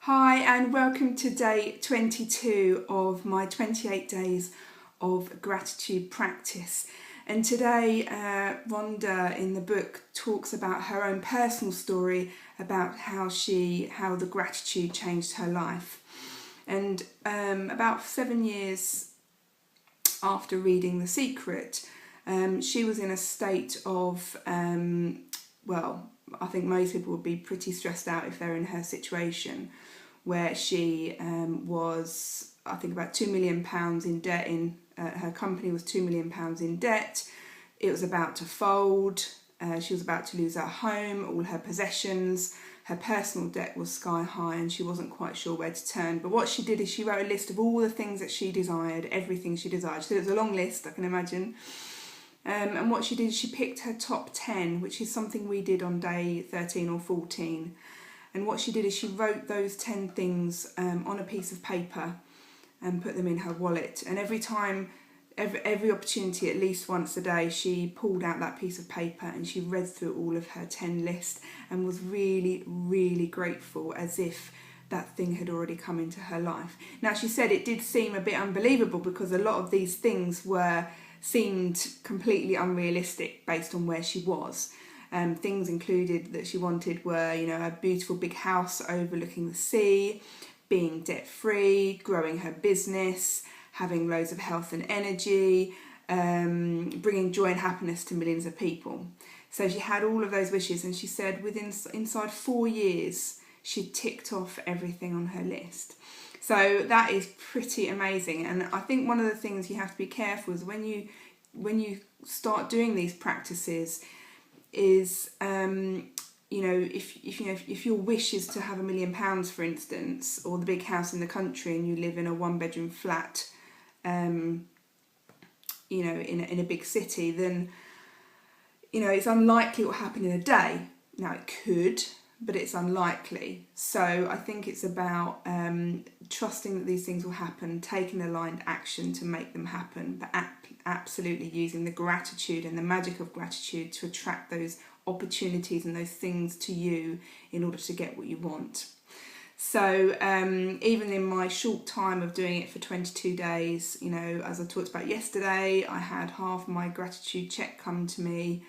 Hi and welcome to day 22 of my 28 days of gratitude practice. And today Rhonda in the book talks about her own personal story about how the gratitude changed her life. And about 7 years after reading The Secret, she was in a state of, I think most people would be pretty stressed out if they're in her situation, where she was, I think, about £2 million in debt. Her company was £2 million in debt. It was about to fold. She was about to lose her home, all her possessions. Her personal debt was sky high and she wasn't quite sure where to turn. But what she did is she wrote a list of all the things that she desired, everything she desired. So it was a long list, I can imagine. And what she did is she picked her top 10, which is something we did on day 13 or 14. And what she did is she wrote those 10 things on a piece of paper and put them in her wallet. And every opportunity, at least once a day, she pulled out that piece of paper and she read through all of her 10 list and was really, really grateful, as if that thing had already come into her life. Now, she said it did seem a bit unbelievable because a lot of these things seemed completely unrealistic based on where she was. Things included that she wanted were, a beautiful big house overlooking the sea, being debt-free, growing her business, having loads of health and energy, bringing joy and happiness to millions of people. So she had all of those wishes, and she said inside 4 years she'd ticked off everything on her list. So that is pretty amazing. And I think one of the things you have to be careful is when you start doing these practices is if your wish is to have £1 million, for instance, or the big house in the country, and you live in a 1-bedroom flat in a big city, then it's unlikely it will happen in a day. Now it could, but it's unlikely. So I think it's about trusting that these things will happen, taking aligned action to make them happen, but absolutely using the gratitude and the magic of gratitude to attract those opportunities and those things to you in order to get what you want. So even in my short time of doing it for 22 days, as I talked about yesterday, I had half my gratitude check come to me.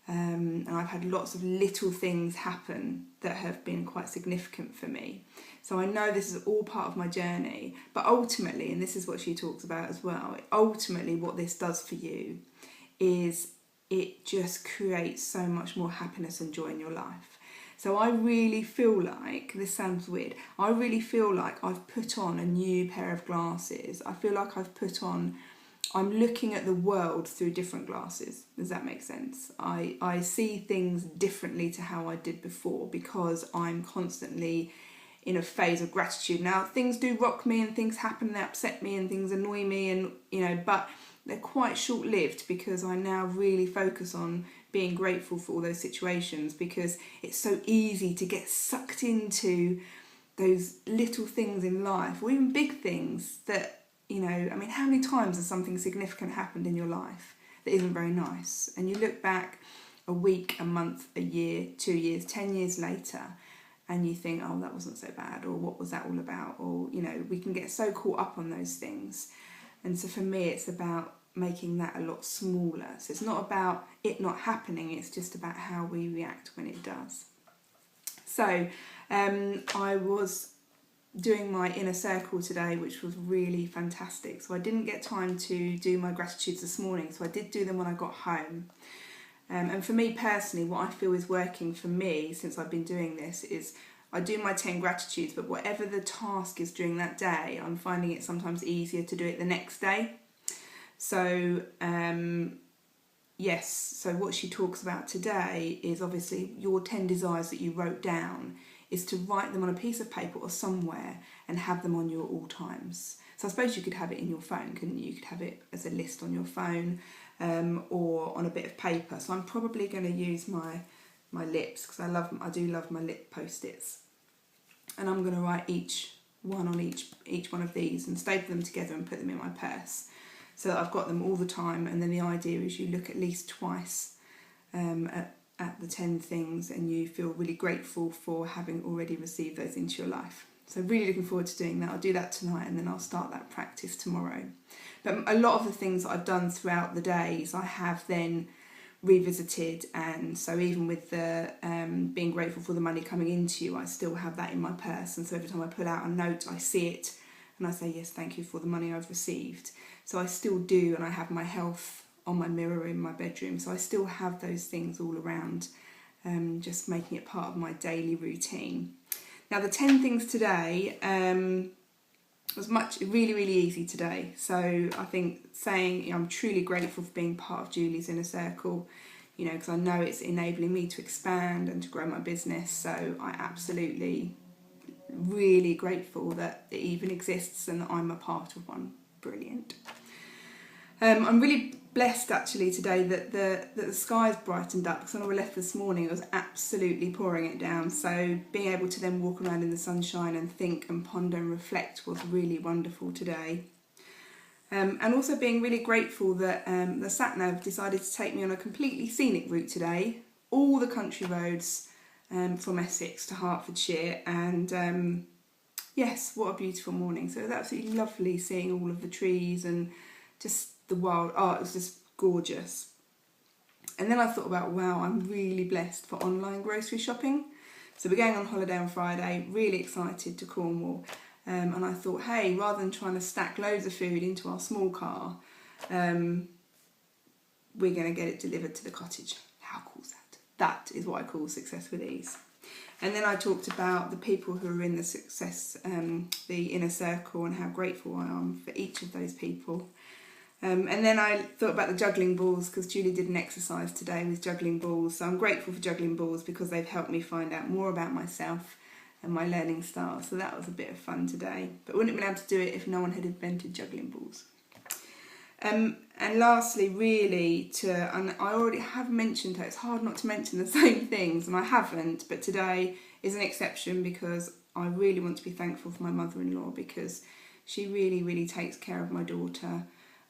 And I've had lots of little things happen that have been quite significant for me. So I know this is all part of my journey, but ultimately, and this is what she talks about as well, ultimately what this does for you is it just creates so much more happiness and joy in your life. So I really feel like, this sounds weird, I really feel like I've put on a new pair of glasses. I feel like I'm looking at the world through different glasses. Does that make sense? I see things differently to how I did before because I'm constantly in a phase of gratitude. Now, things do rock me and things happen, they upset me and things annoy me, and but they're quite short-lived because I now really focus on being grateful for all those situations, because it's so easy to get sucked into those little things in life, or even big things that, how many times has something significant happened in your life that isn't very nice? And you look back a week, a month, a year, 2 years, 10 years later, and you think, oh, that wasn't so bad, or what was that all about? Or, we can get so caught up on those things. And so for me, it's about making that a lot smaller. So it's not about it not happening, it's just about how we react when it does. So I was doing my inner circle today, which was really fantastic. So I didn't get time to do my gratitudes this morning, so I did do them when I got home. And for me personally, what I feel is working for me since I've been doing this is I do my 10 gratitudes, but whatever the task is during that day, I'm finding it sometimes easier to do it the next day. So so what she talks about today is obviously your 10 desires that you wrote down is to write them on a piece of paper or somewhere and have them on your all times. So I suppose you could have it in your phone, couldn't you? You could have it as a list on your phone or on a bit of paper. So I'm probably going to use my lips, because I do love my lip post-its. And I'm going to write each one on each one of these and staple them together and put them in my purse, so that I've got them all the time. And then the idea is you look at least twice at the 10 things and you feel really grateful for having already received those into your life. So really looking forward to doing that. I'll do that tonight and then I'll start that practice tomorrow. But a lot of the things that I've done throughout the days, I have then revisited, and so even with the being grateful for the money coming into you, I still have that in my purse, and so every time I pull out a note I see it and I say yes, thank you for the money I've received. So I still do, and I have my health on my mirror in my bedroom, so I still have those things all around, just making it part of my daily routine. Now the 10 things today was really easy today. So I think saying I'm truly grateful for being part of Julie's inner circle, you know, because I know it's enabling me to expand and to grow my business. So I absolutely really grateful that it even exists and that I'm a part of one. Brilliant. I'm really blessed actually today that the sky's brightened up, because when we left this morning it was absolutely pouring it down, so being able to then walk around in the sunshine and think and ponder and reflect was really wonderful today. And also being really grateful that the sat-nav decided to take me on a completely scenic route today, all the country roads from Essex to Hertfordshire, and yes, what a beautiful morning. So it was absolutely lovely seeing all of the trees and just the wild, it was just gorgeous. And then I thought about, wow, I'm really blessed for online grocery shopping. So we're going on holiday on Friday, really excited to Cornwall. And I thought, hey, rather than trying to stack loads of food into our small car, we're going to get it delivered to the cottage. How cool is that? That is what I call success with ease. And then I talked about the people who are in the success, the inner circle, and how grateful I am for each of those people. And then I thought about the juggling balls, because Julie did an exercise today with juggling balls. So I'm grateful for juggling balls because they've helped me find out more about myself and my learning style. So that was a bit of fun today. But wouldn't have been able to do it if no one had invented juggling balls. And lastly, really, and I already have mentioned her, it's hard not to mention the same things, and I haven't, but today is an exception because I really want to be thankful for my mother-in-law, because she really takes care of my daughter.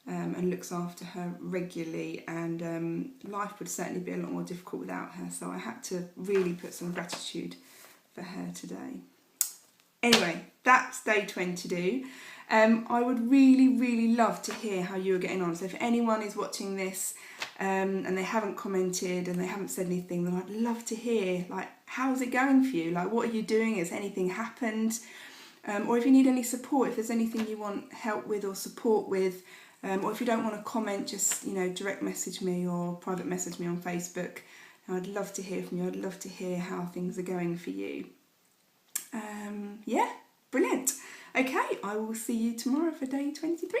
And looks after her regularly, and life would certainly be a lot more difficult without her, so I had to really put some gratitude for her today. Anyway, that's day 22. I would really love to hear how you're getting on, so if anyone is watching this and they haven't commented and they haven't said anything, then I'd love to hear, like, how's it going for you? Like, what are you doing? Has anything happened? Or if you need any support, if there's anything you want help with or support with, or if you don't want to comment, just, you know, direct message me or private message me on Facebook. I'd love to hear from you. I'd love to hear how things are going for you. Yeah, brilliant. Okay, I will see you tomorrow for day 23.